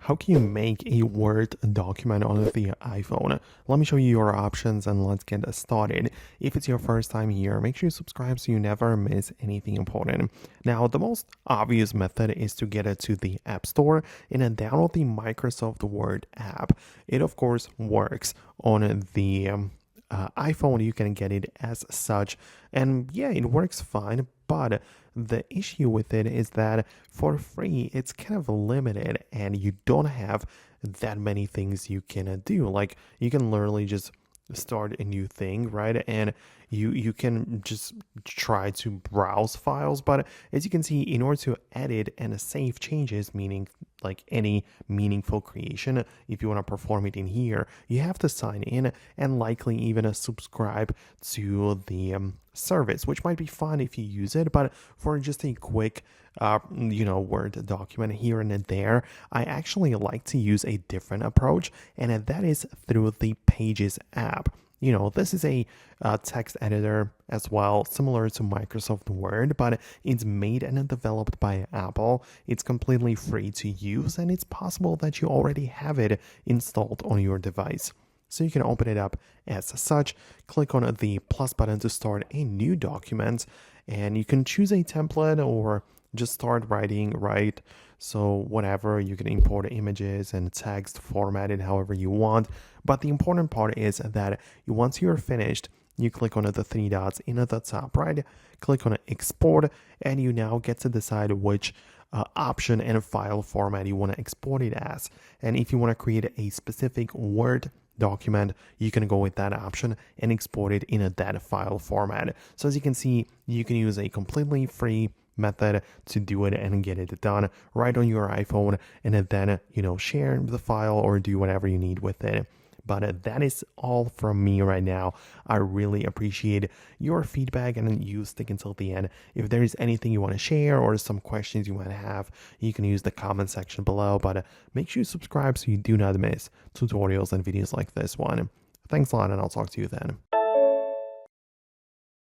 How can you make a Word document on the iPhone? Let me show you your options and let's get started. If it's your first time here, make sure you subscribe so you never miss anything important. Now, the most obvious method is to get it to the App Store and then download the Microsoft Word app. It, of course, works on the iPhone. You can get it as such, and yeah, it works fine, but the issue with it is that for free it's kind of limited and you don't have that many things you can do. Like, you can literally just start a new thing, right? And you can just try to browse files, but as you can see, in order to edit and save changes, meaning like any meaningful creation, if you want to perform it in here, you have to sign in and likely even subscribe to the service, which might be fun if you use it, but for just a quick Word document here and there, I actually like to use a different approach, and that is through the Pages app. This is a text editor as well, similar to Microsoft Word, but it's made and developed by Apple. It's completely free to use, and it's possible that you already have it installed on your device. So you can open it up as such, click on the plus button to start a new document, and you can choose a template or just start writing, right? So whatever, you can import images and text, format it however you want. But the important part is that once you're finished, you click on the three dots in the top right, click on export, and you now get to decide which option and file format you want to export it as. And if you want to create a specific Word document, you can go with that option and export it in that file format. So as you can see, you can use a completely free method to do it and get it done right on your iPhone, and then share the file or do whatever you need with it. But that is all from me right now. I really appreciate your feedback and you stick until the end. If there is anything you want to share or some questions you might have, you can use the comment section below. But make sure you subscribe so you do not miss tutorials and videos like this one. Thanks a lot, and I'll talk to you then.